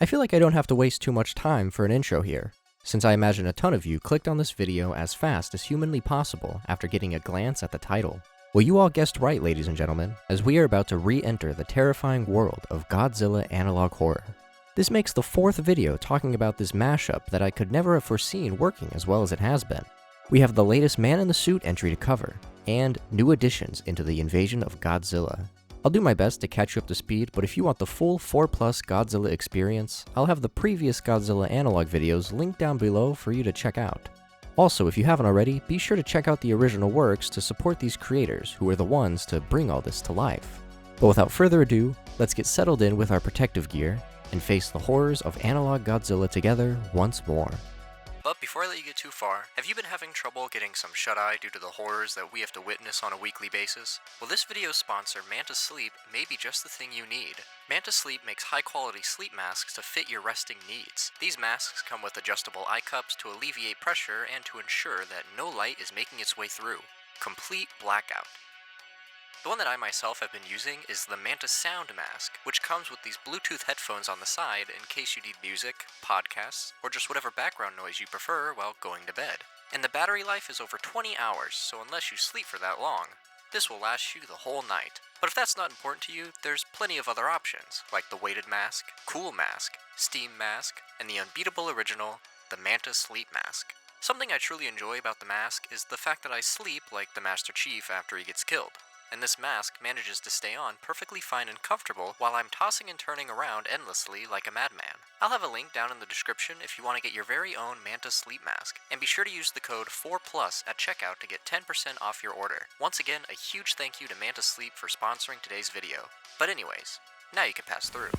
I feel like I don't have to waste too much time for an intro here, since I imagine a ton of you clicked on this video as fast as humanly possible after getting a glance at the title. Well, you all guessed right, ladies and gentlemen, as we are about to re-enter the terrifying world of Godzilla analog horror. This makes the fourth video talking about this mashup that I could never have foreseen working as well as it has been. We have the latest Man in the Suit entry to cover, and new additions into the Invasion of Godzilla. I'll do my best to catch you up to speed, but if you want the full 4+ Godzilla experience, I'll have the previous Godzilla analog videos linked down below for you to check out. Also, if you haven't already, be sure to check out the original works to support these creators who are the ones to bring all this to life. But without further ado, let's get settled in with our protective gear and face the horrors of analog Godzilla together once more. But before I let you get too far, have you been having trouble getting some shut-eye due to the horrors that we have to witness on a weekly basis? Well, this video's sponsor, Manta Sleep, may be just the thing you need. Manta Sleep makes high-quality sleep masks to fit your resting needs. These masks come with adjustable eye cups to alleviate pressure and to ensure that no light is making its way through. Complete blackout. The one that I myself have been using is the Manta Sound Mask, which comes with these Bluetooth headphones on the side in case you need music, podcasts, or just whatever background noise you prefer while going to bed. And the battery life is over 20 hours, so unless you sleep for that long, this will last you the whole night. But if that's not important to you, there's plenty of other options, like the weighted mask, cool mask, steam mask, and the unbeatable original, the Manta Sleep Mask. Something I truly enjoy about the mask is the fact that I sleep like the Master Chief after he gets killed. And this mask manages to stay on perfectly fine and comfortable while I'm tossing and turning around endlessly like a madman. I'll have a link down in the description if you want to get your very own Manta Sleep Mask, and be sure to use the code 4+ at checkout to get 10% off your order. Once again, a huge thank you to Manta Sleep for sponsoring today's video. But anyways, now you can pass through.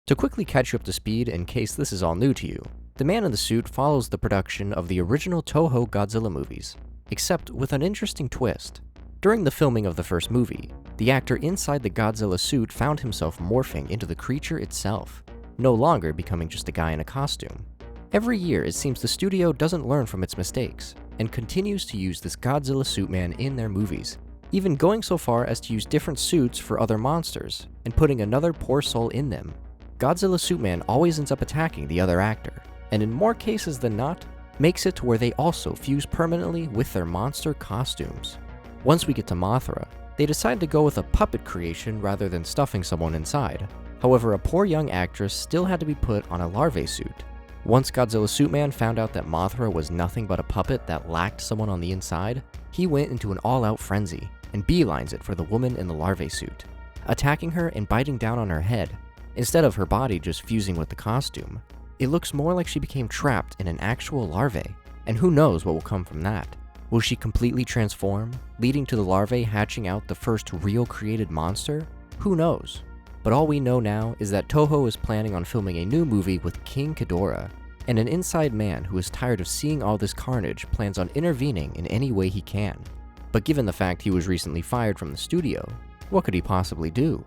To quickly catch you up to speed in case this is all new to you, the Man in the Suit follows the production of the original Toho Godzilla movies, except with an interesting twist. During the filming of the first movie, the actor inside the Godzilla suit found himself morphing into the creature itself, no longer becoming just a guy in a costume. Every year, it seems the studio doesn't learn from its mistakes, and continues to use this Godzilla suit man in their movies, even going so far as to use different suits for other monsters, and putting another poor soul in them. Godzilla suit man always ends up attacking the other actor, and in more cases than not, makes it to where they also fuse permanently with their monster costumes. Once we get to Mothra, they decide to go with a puppet creation rather than stuffing someone inside. However, a poor young actress still had to be put on a larvae suit. Once Godzilla Suit Man found out that Mothra was nothing but a puppet that lacked someone on the inside, he went into an all-out frenzy and beelines it for the woman in the larvae suit, attacking her and biting down on her head, instead of her body just fusing with the costume. It looks more like she became trapped in an actual larvae, and who knows what will come from that. Will she completely transform, leading to the larvae hatching out the first real created monster? Who knows? But all we know now is that Toho is planning on filming a new movie with King Ghidorah, and an inside man who is tired of seeing all this carnage plans on intervening in any way he can. But given the fact he was recently fired from the studio, what could he possibly do?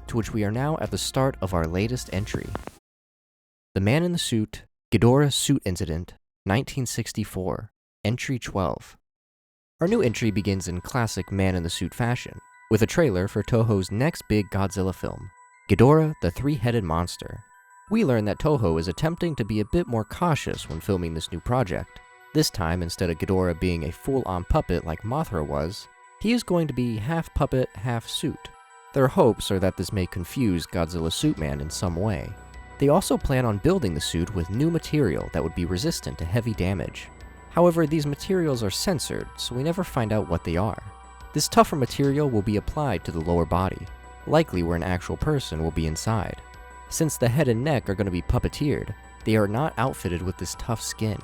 To which we are now at the start of our latest entry. The Man in the Suit, Ghidorah Suit Incident, 1964, Entry 12. Our new entry begins in classic Man in the Suit fashion, with a trailer for Toho's next big Godzilla film, Ghidorah the Three-Headed Monster. We learn that Toho is attempting to be a bit more cautious when filming this new project. This time, instead of Ghidorah being a full-on puppet like Mothra was, he is going to be half puppet, half suit. Their hopes are that this may confuse Godzilla Suit Man in some way. They also plan on building the suit with new material that would be resistant to heavy damage. However, these materials are censored, so we never find out what they are. This tougher material will be applied to the lower body, likely where an actual person will be inside. Since the head and neck are going to be puppeteered, they are not outfitted with this tough skin.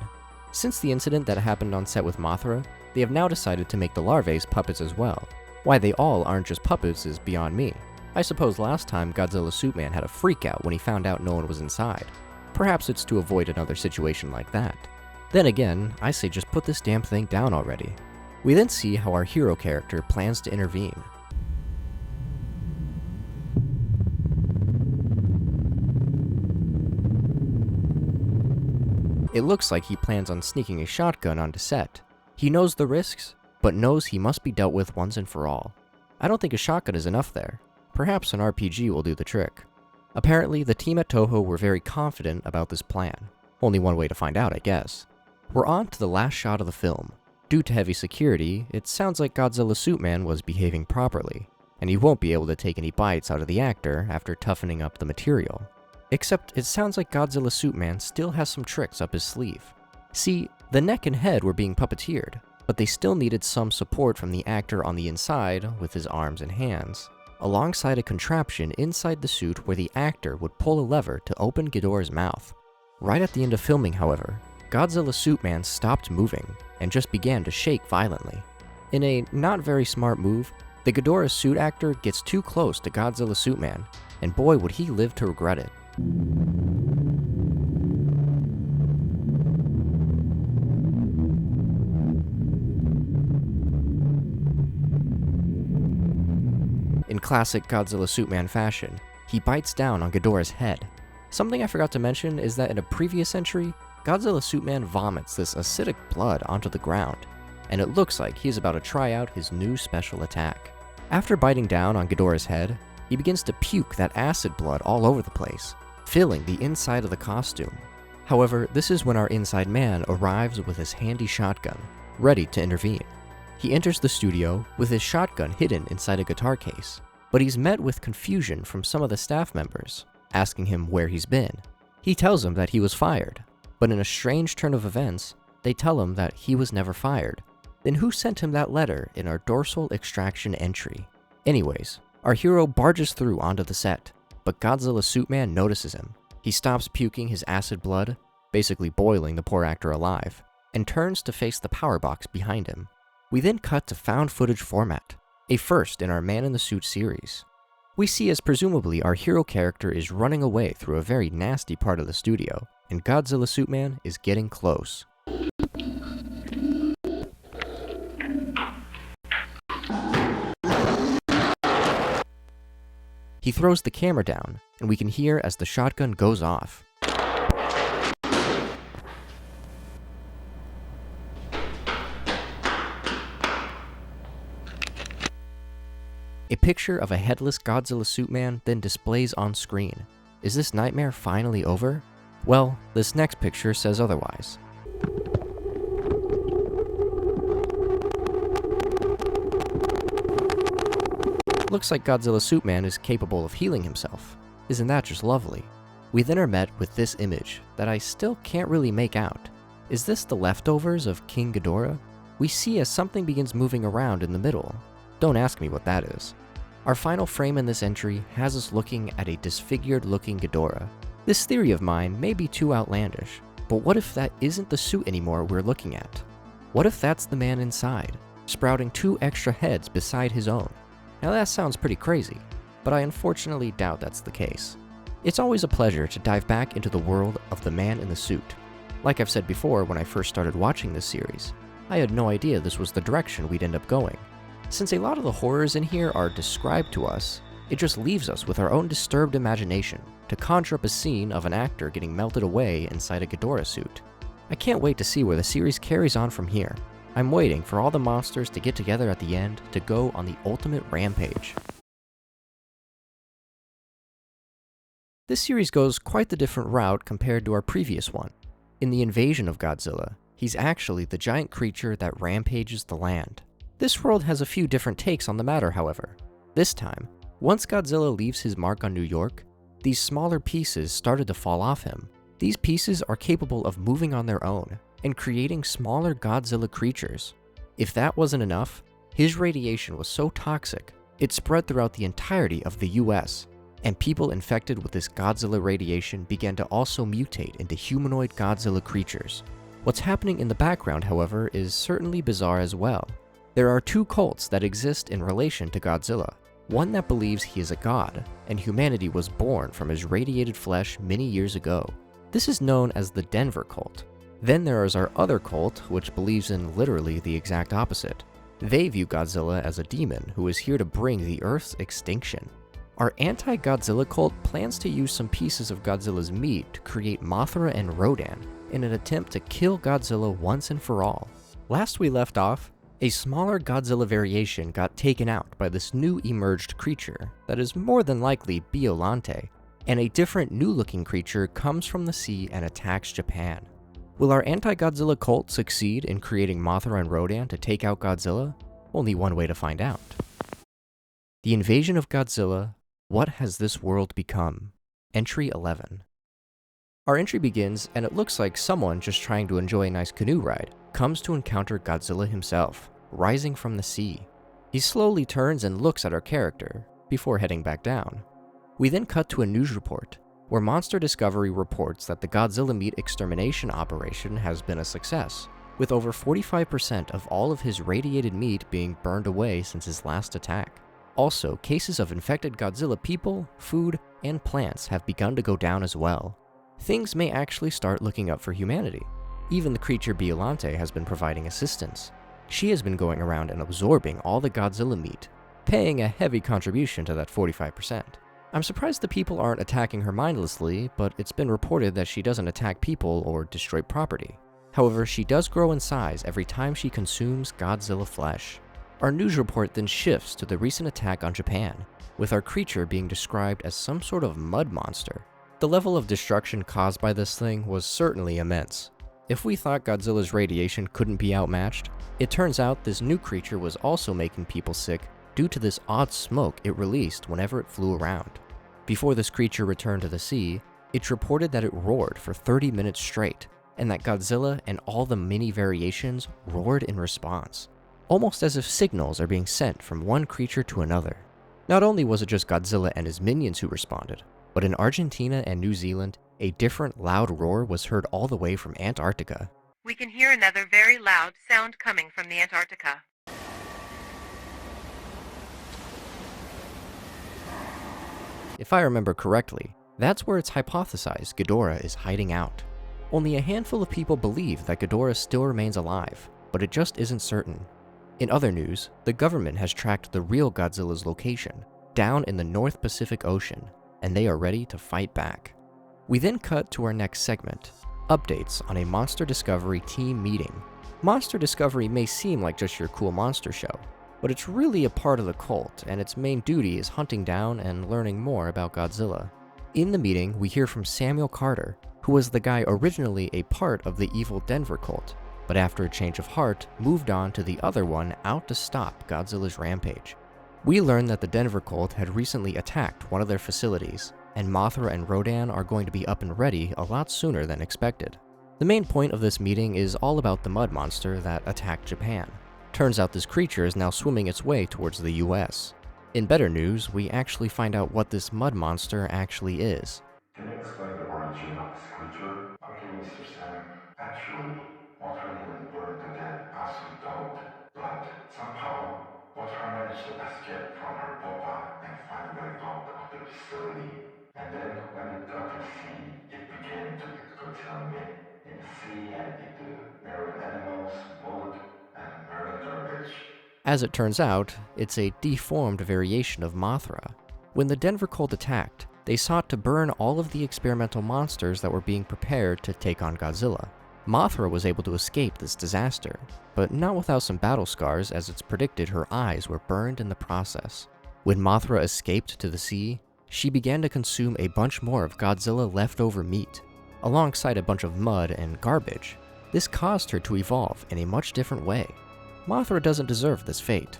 Since the incident that happened on set with Mothra, they have now decided to make the larvae puppets as well. Why they all aren't just puppets is beyond me. I suppose last time Godzilla Suit Man had a freakout when he found out no one was inside. Perhaps it's to avoid another situation like that. Then again, I say just put this damn thing down already. We then see how our hero character plans to intervene. It looks like he plans on sneaking a shotgun onto set. He knows the risks, but knows he must be dealt with once and for all. I don't think a shotgun is enough there. Perhaps an RPG will do the trick. Apparently, the team at Toho were very confident about this plan. Only one way to find out, I guess. We're on to the last shot of the film. Due to heavy security, it sounds like Godzilla Suit Man was behaving properly, and he won't be able to take any bites out of the actor after toughening up the material. Except it sounds like Godzilla Suit Man still has some tricks up his sleeve. See, the neck and head were being puppeteered, but they still needed some support from the actor on the inside with his arms and hands, alongside a contraption inside the suit where the actor would pull a lever to open Ghidorah's mouth. Right at the end of filming, however, Godzilla Suit Man stopped moving and just began to shake violently. In a not very smart move, the Ghidorah suit actor gets too close to Godzilla Suit Man, and boy would he live to regret it. In classic Godzilla Suit Man fashion, he bites down on Ghidorah's head. Something I forgot to mention is that in a previous entry, Godzilla Suit Man vomits this acidic blood onto the ground, and it looks like he's about to try out his new special attack. After biting down on Ghidorah's head, he begins to puke that acid blood all over the place, filling the inside of the costume. However, this is when our inside man arrives with his handy shotgun, ready to intervene. He enters the studio with his shotgun hidden inside a guitar case, but he's met with confusion from some of the staff members, asking him where he's been. He tells them that he was fired, but in a strange turn of events, they tell him that he was never fired. Then who sent him that letter in our dorsal extraction entry? Anyways, our hero barges through onto the set, but Godzilla Suit Man notices him. He stops puking his acid blood, basically boiling the poor actor alive, and turns to face the power box behind him. We then cut to found footage format, a first in our Man in the Suit series. We see as presumably our hero character is running away through a very nasty part of the studio, and Godzilla Suit Man is getting close. He throws the camera down, and we can hear as the shotgun goes off. A picture of a headless Godzilla Suit Man then displays on screen. Is this nightmare finally over? Well, this next picture says otherwise. Looks like Godzilla Suit Man is capable of healing himself. Isn't that just lovely? We then are met with this image that I still can't really make out. Is this the leftovers of King Ghidorah? We see as something begins moving around in the middle. Don't ask me what that is. Our final frame in this entry has us looking at a disfigured looking Ghidorah. This theory of mine may be too outlandish, but what if that isn't the suit anymore we're looking at? What if that's the man inside, sprouting 2 extra heads beside his own? Now that sounds pretty crazy, but I unfortunately doubt that's the case. It's always a pleasure to dive back into the world of the Man in the Suit. Like I've said before when I first started watching this series, I had no idea this was the direction we'd end up going. Since a lot of the horrors in here are described to us, it just leaves us with our own disturbed imagination to conjure up a scene of an actor getting melted away inside a Ghidorah suit. I can't wait to see where the series carries on from here. I'm waiting for all the monsters to get together at the end to go on the ultimate rampage. This series goes quite the different route compared to our previous one. In the Invasion of Godzilla, he's actually the giant creature that rampages the land. This world has a few different takes on the matter, however. This time, once Godzilla leaves his mark on New York, these smaller pieces started to fall off him. These pieces are capable of moving on their own and creating smaller Godzilla creatures. If that wasn't enough, his radiation was so toxic, it spread throughout the entirety of the US, and people infected with this Godzilla radiation began to also mutate into humanoid Godzilla creatures. What's happening in the background, however, is certainly bizarre as well. There are 2 cults that exist in relation to Godzilla. One that believes he is a god, and humanity was born from his radiated flesh many years ago. This is known as the Denver cult. Then there is our other cult, which believes in literally the exact opposite. They view Godzilla as a demon who is here to bring the Earth's extinction. Our anti-Godzilla cult plans to use some pieces of Godzilla's meat to create Mothra and Rodan in an attempt to kill Godzilla once and for all. Last we left off, a smaller Godzilla variation got taken out by this new emerged creature that is more than likely Biollante, and a different new-looking creature comes from the sea and attacks Japan. Will our anti-Godzilla cult succeed in creating Mothra and Rodan to take out Godzilla? Only one way to find out. The Invasion of Godzilla. What has this world become? Entry 11. Our entry begins, and it looks like someone just trying to enjoy a nice canoe ride comes to encounter Godzilla himself, rising from the sea. He slowly turns and looks at our character, before heading back down. We then cut to a news report, where Monster Discovery reports that the Godzilla meat extermination operation has been a success, with over 45% of all of his radiated meat being burned away since his last attack. Also, cases of infected Godzilla people, food, and plants have begun to go down as well. Things may actually start looking up for humanity. Even the creature Biollante has been providing assistance. She has been going around and absorbing all the Godzilla meat, paying a heavy contribution to that 45%. I'm surprised the people aren't attacking her mindlessly, but it's been reported that she doesn't attack people or destroy property. However, she does grow in size every time she consumes Godzilla flesh. Our news report then shifts to the recent attack on Japan, with our creature being described as some sort of mud monster. The level of destruction caused by this thing was certainly immense. If we thought Godzilla's radiation couldn't be outmatched, it turns out this new creature was also making people sick due to this odd smoke it released whenever it flew around. Before this creature returned to the sea, it's reported that it roared for 30 minutes straight, and that Godzilla and all the mini variations roared in response, almost as if signals are being sent from one creature to another. Not only was it just Godzilla and his minions who responded, but in Argentina and New Zealand, a different loud roar was heard all the way from Antarctica. We can hear another very loud sound coming from the Antarctica. If I remember correctly, that's where it's hypothesized Ghidorah is hiding out. Only a handful of people believe that Ghidorah still remains alive, but it just isn't certain. In other news, the government has tracked the real Godzilla's location, down in the North Pacific Ocean, and they are ready to fight back. We then cut to our next segment, updates on a Monster Discovery team meeting. Monster Discovery may seem like just your cool monster show, but it's really a part of the cult, and its main duty is hunting down and learning more about Godzilla. In the meeting, we hear from Samuel Carter, who was the guy originally a part of the evil Denver cult, but after a change of heart, moved on to the other one out to stop Godzilla's rampage. We learn that the Denver cult had recently attacked one of their facilities, and Mothra and Rodan are going to be up and ready a lot sooner than expected. The main point of this meeting is all about the mud monster that attacked Japan. Turns out this creature is now swimming its way towards the US. In better news, we actually find out what this mud monster actually is. Can you explain the origin of this creature? Okay, Mr. Sam. Actually, Mothra nearly burned to death as we thought, but somehow Mothra managed to escape from her papa and find a way out of the facility. And then when it got to sea, it began to eat Godzilla meat in the sea and eat the marine animals, wood, and marine garbage. As it turns out, it's a deformed variation of Mothra. When the Denver cult attacked, they sought to burn all of the experimental monsters that were being prepared to take on Godzilla. Mothra was able to escape this disaster, but not without some battle scars, as it's predicted her eyes were burned in the process. When Mothra escaped to the sea, she began to consume a bunch more of Godzilla leftover meat, alongside a bunch of mud and garbage. This caused her to evolve in a much different way. Mothra doesn't deserve this fate.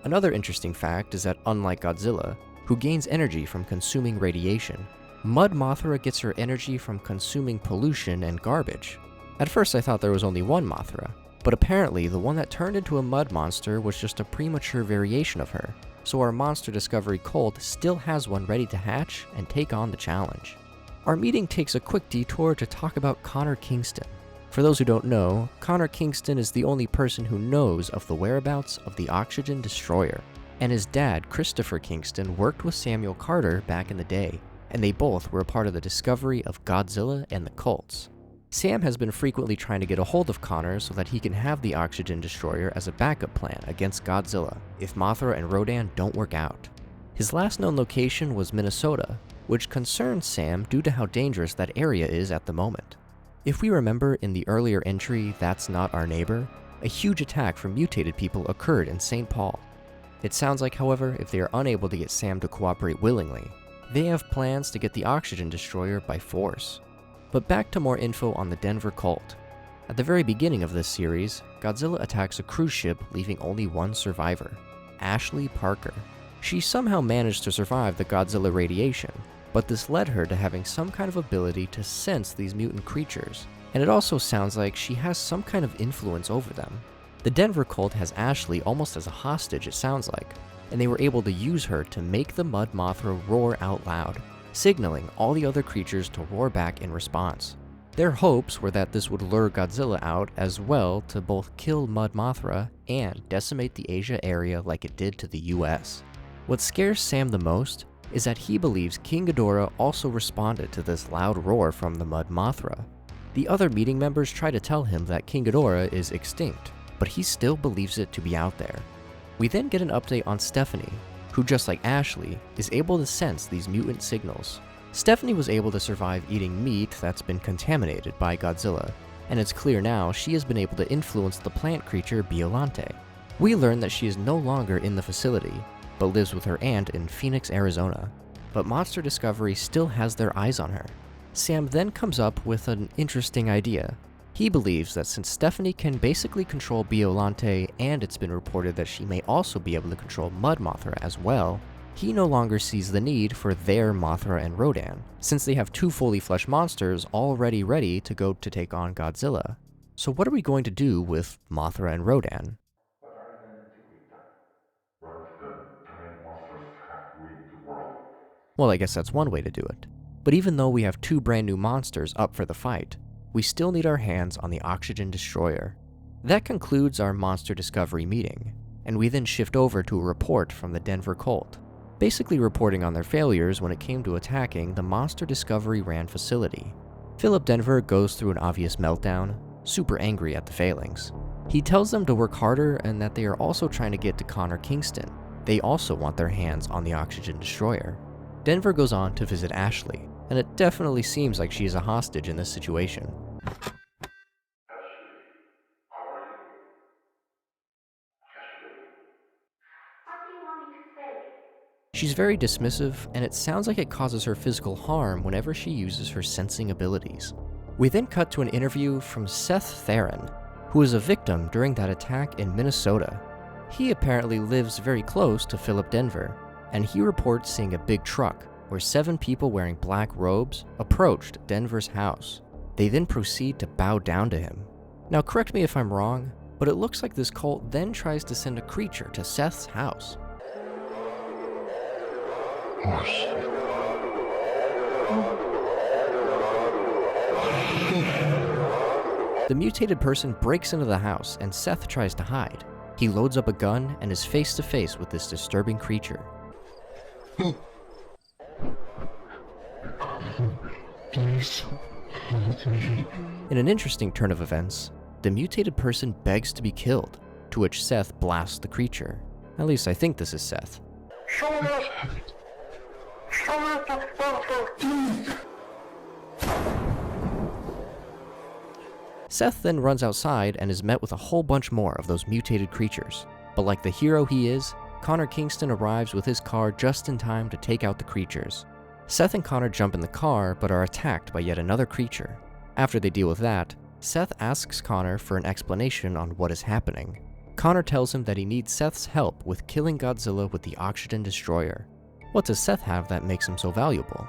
Another interesting fact is that unlike Godzilla, who gains energy from consuming radiation, Mud Mothra gets her energy from consuming pollution and garbage. At first I thought there was only one Mothra, but apparently the one that turned into a mud monster was just a premature variation of her, so our Monster Discovery cult still has one ready to hatch and take on the challenge. Our meeting takes a quick detour to talk about Connor Kingston. For those who don't know, Connor Kingston is the only person who knows of the whereabouts of the Oxygen Destroyer, and his dad, Christopher Kingston, worked with Samuel Carter back in the day, and they both were a part of the discovery of Godzilla and the cults. Sam has been frequently trying to get a hold of Connor so that he can have the Oxygen Destroyer as a backup plan against Godzilla if Mothra and Rodan don't work out. His last known location was Minnesota, which concerns Sam due to how dangerous that area is at the moment. If we remember in the earlier entry, That's Not Our Neighbor, a huge attack from mutated people occurred in St. Paul. It sounds like, however, if they are unable to get Sam to cooperate willingly, They have plans to get the oxygen destroyer by force. But back to more info on the Denver cult. At the very beginning of this series, Godzilla attacks a cruise ship, leaving only one survivor, Ashley Parker. She somehow managed to survive the Godzilla radiation, but this led her to having some kind of ability to sense these mutant creatures, and it also sounds like she has some kind of influence over them. The Denver cult has Ashley almost as a hostage, it sounds like, and they were able to use her to make the Mud Mothra roar out loud, signaling all the other creatures to roar back in response. Their hopes were that this would lure Godzilla out as well to both kill Mud Mothra and decimate the Asia area like it did to the US. What scares Sam the most is that he believes King Ghidorah also responded to this loud roar from the Mud Mothra. The other meeting members try to tell him that King Ghidorah is extinct, but he still believes it to be out there. We then get an update on Stephanie, who just like Ashley, is able to sense these mutant signals. Stephanie was able to survive eating meat that's been contaminated by Godzilla, and it's clear now she has been able to influence the plant creature Biollante. We learn that she is no longer in the facility, but lives with her aunt in Phoenix, Arizona. But Monster Discovery still has their eyes on her. Sam then comes up with an interesting idea. He believes that since Stephanie can basically control Biollante, and it's been reported that she may also be able to control Mud Mothra as well, he no longer sees the need for their Mothra and Rodan, since they have two fully fleshed monsters already ready to go to take on Godzilla. So what are we going to do with Mothra and Rodan? What are you going to do with them? What if the main monsters have rid the world? Well, I guess that's one way to do it. But even though we have two brand new monsters up for the fight, we still need our hands on the oxygen destroyer. That concludes our Monster Discovery meeting, and we then shift over to a report from the Denver cult, basically reporting on their failures when it came to attacking the Monster Discovery ran facility. Philip Denver goes through an obvious meltdown, super angry at the failings. He tells them to work harder and that they are also trying to get to Connor Kingston. They also want their hands on the oxygen destroyer. Denver goes on to visit Ashley, and it definitely seems like she is a hostage in this situation. Ashley, how are you? Ashley. What do you want me to say? She's very dismissive, and it sounds like it causes her physical harm whenever she uses her sensing abilities. We then cut to an interview from Seth Theron, who was a victim during that attack in Minnesota. He apparently lives very close to Philip Denver, and he reports seeing a big truck where 7 people wearing black robes approached Denver's house. They then proceed to bow down to him. Now correct me if I'm wrong, but it looks like this cult then tries to send a creature to Seth's house. The mutated person breaks into the house and Seth tries to hide. He loads up a gun and is face to face with this disturbing creature. In an interesting turn of events, the mutated person begs to be killed, to which Seth blasts the creature. At least I think this is Seth. Seth then runs outside and is met with a whole bunch more of those mutated creatures. But like the hero he is, Connor Kingston arrives with his car just in time to take out the creatures. Seth and Connor jump in the car but are attacked by yet another creature. After they deal with that, Seth asks Connor for an explanation on what is happening. Connor tells him that he needs Seth's help with killing Godzilla with the oxygen destroyer. What does Seth have that makes him so valuable?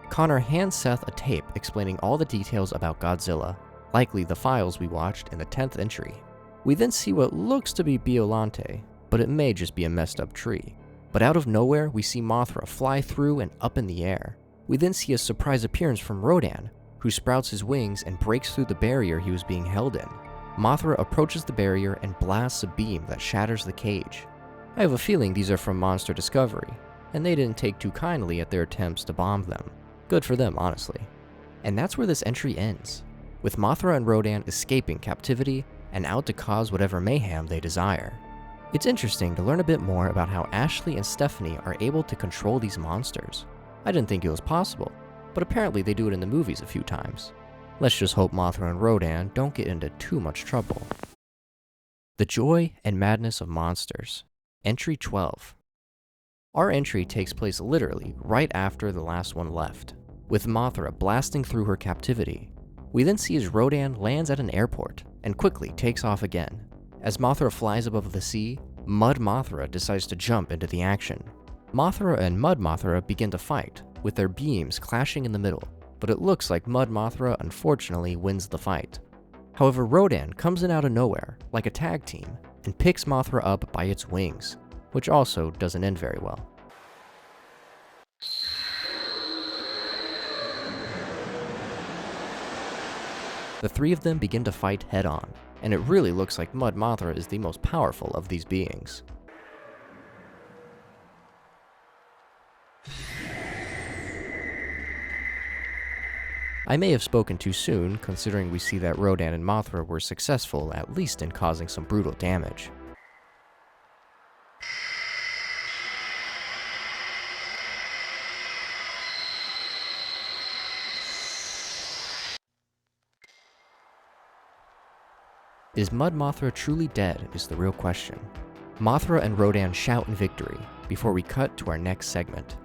Connor hands Seth a tape explaining all the details about Godzilla, likely the files we watched in the 10th entry. We then see what looks to be Biollante, but it may just be a messed up tree. But out of nowhere, we see Mothra fly through and up in the air. We then see a surprise appearance from Rodan, who sprouts his wings and breaks through the barrier he was being held in. Mothra approaches the barrier and blasts a beam that shatters the cage. I have a feeling these are from Monster Discovery, and they didn't take too kindly at their attempts to bomb them. Good for them, honestly. And that's where this entry ends, with Mothra and Rodan escaping captivity and out to cause whatever mayhem they desire. It's interesting to learn a bit more about how Ashley and Stephanie are able to control these monsters. I didn't think it was possible, but apparently they do it in the movies a few times. Let's just hope Mothra and Rodan don't get into too much trouble. The Joy and Madness of Monsters, Entry 12. Our entry takes place literally right after the last one left, with Mothra blasting through her captivity. We then see as Rodan lands at an airport and quickly takes off again. As Mothra flies above the sea, Mud Mothra decides to jump into the action. Mothra and Mud Mothra begin to fight, with their beams clashing in the middle, but it looks like Mud Mothra unfortunately wins the fight. However, Rodan comes in out of nowhere, like a tag team, and picks Mothra up by its wings, which also doesn't end very well. The three of them begin to fight head-on, and it really looks like Mud Mothra is the most powerful of these beings. I may have spoken too soon, considering we see that Rodan and Mothra were successful at least in causing some brutal damage. Is Mud Mothra truly dead is the real question. Mothra and Rodan shout in victory before we cut to our next segment.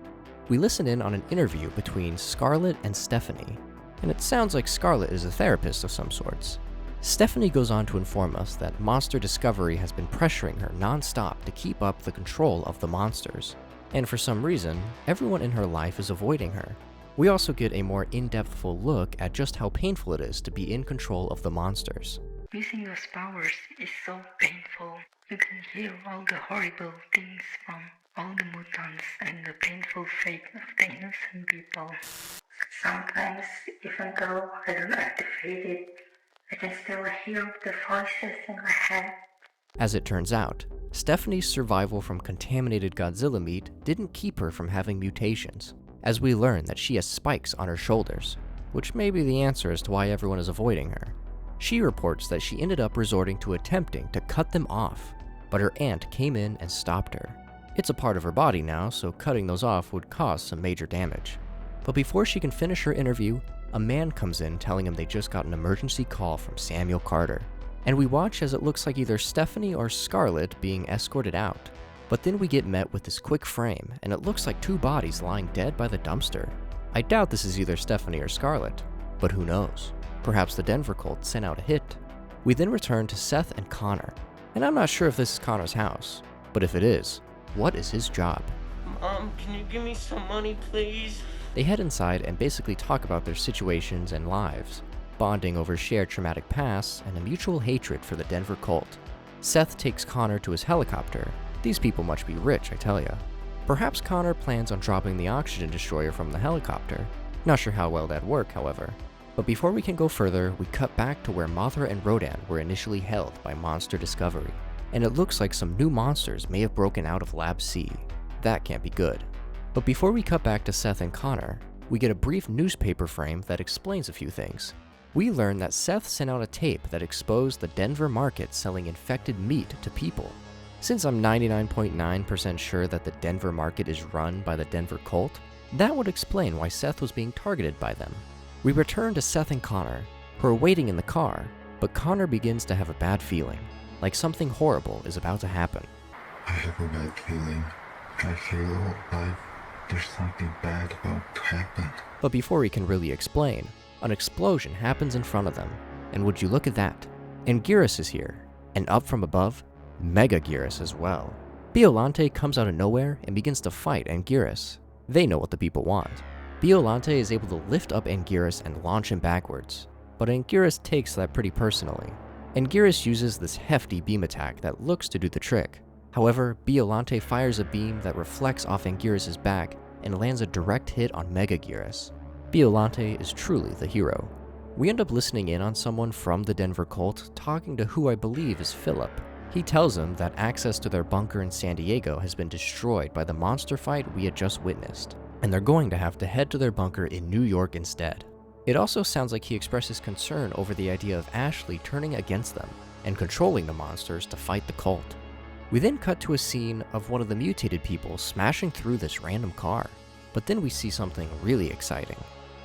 We listen in on an interview between Scarlet and Stephanie, and it sounds like Scarlet is a therapist of some sorts. Stephanie goes on to inform us that Monster Discovery has been pressuring her non-stop to keep up the control of the monsters, and for some reason, everyone in her life is avoiding her. We also get a more in-depth full look at just how painful it is to be in control of the monsters. Using those powers is so painful. You can hear all the horrible things from all the mutants and the painful fate of the innocent people. Sometimes, even though I don't activate it, I can still hear the voices in my head. As it turns out, Stephanie's survival from contaminated Godzilla meat didn't keep her from having mutations, as we learn that she has spikes on her shoulders, which may be the answer as to why everyone is avoiding her. She reports that she ended up resorting to attempting to cut them off, but her aunt came in and stopped her. It's a part of her body now, so cutting those off would cause some major damage. But before she can finish her interview, a man comes in telling him they just got an emergency call from Samuel Carter. And we watch as it looks like either Stephanie or Scarlet being escorted out. But then we get met with this quick frame, and it looks like two bodies lying dead by the dumpster. I doubt this is either Stephanie or Scarlet, but who knows? Perhaps the Denver cult sent out a hit. We then return to Seth and Connor, and I'm not sure if this is Connor's house, but if it is, what is his job? Mom, can you give me some money, please? They head inside and basically talk about their situations and lives, bonding over shared traumatic pasts and a mutual hatred for the Denver cult. Seth takes Connor to his helicopter. These people must be rich, I tell ya. Perhaps Connor plans on dropping the oxygen destroyer from the helicopter. Not sure how well that'd work, however. But before we can go further, we cut back to where Mothra and Rodan were initially held by Monster Discovery, and it looks like some new monsters may have broken out of Lab C. That can't be good. But before we cut back to Seth and Connor, we get a brief newspaper frame that explains a few things. We learn that Seth sent out a tape that exposed the Denver market selling infected meat to people. Since I'm 99.9% sure that the Denver market is run by the Denver cult, that would explain why Seth was being targeted by them. We return to Seth and Connor, who are waiting in the car, but Connor begins to have a bad feeling, like something horrible is about to happen. I have a bad feeling. I feel like there's something bad about to happen. But before he can really explain, an explosion happens in front of them, and would you look at that? Anguirus is here, and up from above, Megaguirus as well. Biollante comes out of nowhere and begins to fight Anguirus. They know what the people want. Biollante is able to lift up Anguirus and launch him backwards, but Anguirus takes that pretty personally. Anguirus uses this hefty beam attack that looks to do the trick. However, Biollante fires a beam that reflects off Anguirus' back and lands a direct hit on Megaguirus. Biollante is truly the hero. We end up listening in on someone from the Denver cult talking to who I believe is Philip. He tells him that access to their bunker in San Diego has been destroyed by the monster fight we had just witnessed, and they're going to have to head to their bunker in New York instead. It also sounds like he expresses concern over the idea of Ashley turning against them and controlling the monsters to fight the cult. We then cut to a scene of one of the mutated people smashing through this random car, but then we see something really exciting.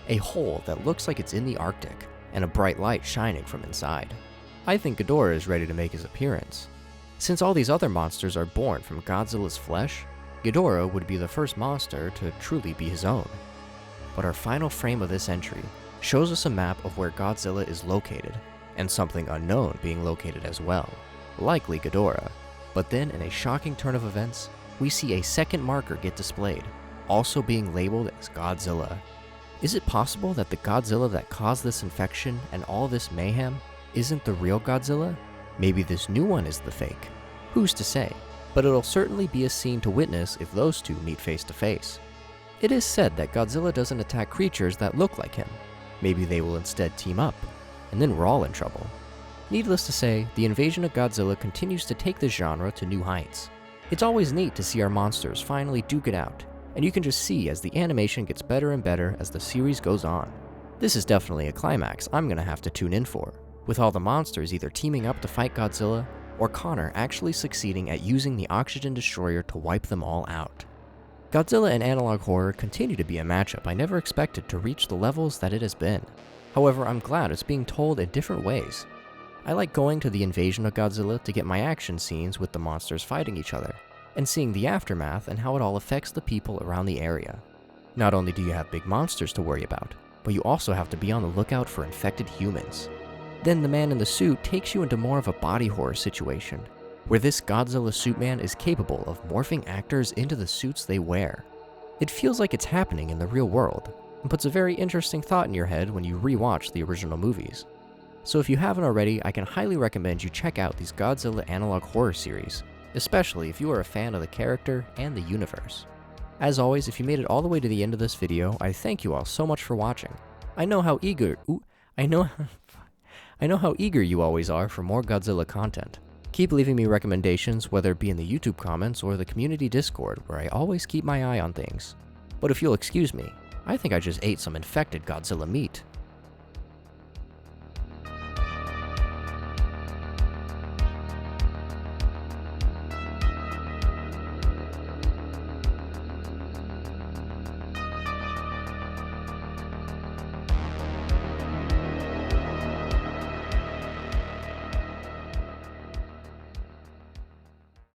A hole that looks like it's in the Arctic, and a bright light shining from inside. I think Ghidorah is ready to make his appearance. Since all these other monsters are born from Godzilla's flesh, Ghidorah would be the first monster to truly be his own. But our final frame of this entry shows us a map of where Godzilla is located, and something unknown being located as well, likely Ghidorah. But then, in a shocking turn of events, we see a second marker get displayed, also being labeled as Godzilla. Is it possible that the Godzilla that caused this infection and all this mayhem isn't the real Godzilla? Maybe this new one is the fake. Who's to say? But it'll certainly be a scene to witness if those two meet face to face. It is said that Godzilla doesn't attack creatures that look like him. Maybe they will instead team up, and then we're all in trouble. Needless to say, the Invasion of Godzilla continues to take the genre to new heights. It's always neat to see our monsters finally duke it out, and you can just see as the animation gets better and better as the series goes on. This is definitely a climax I'm gonna have to tune in for, with all the monsters either teaming up to fight Godzilla, or Connor actually succeeding at using the oxygen destroyer to wipe them all out. Godzilla and analog horror continue to be a matchup I never expected to reach the levels that it has been. However, I'm glad it's being told in different ways. I like going to the Invasion of Godzilla to get my action scenes with the monsters fighting each other, and seeing the aftermath and how it all affects the people around the area. Not only do you have big monsters to worry about, but you also have to be on the lookout for infected humans. Then the man in the suit takes you into more of a body horror situation, where this Godzilla suit man is capable of morphing actors into the suits they wear. It feels like it's happening in the real world, and puts a very interesting thought in your head when you rewatch the original movies. So if you haven't already, I can highly recommend you check out these Godzilla analog horror series, especially if you are a fan of the character and the universe. As always, if you made it all the way to the end of this video, I thank you all so much for watching. I know how eager you always are for more Godzilla content. Keep leaving me recommendations, whether it be in the YouTube comments or the community Discord, where I always keep my eye on things. But if you'll excuse me, I think I just ate some infected Godzilla meat.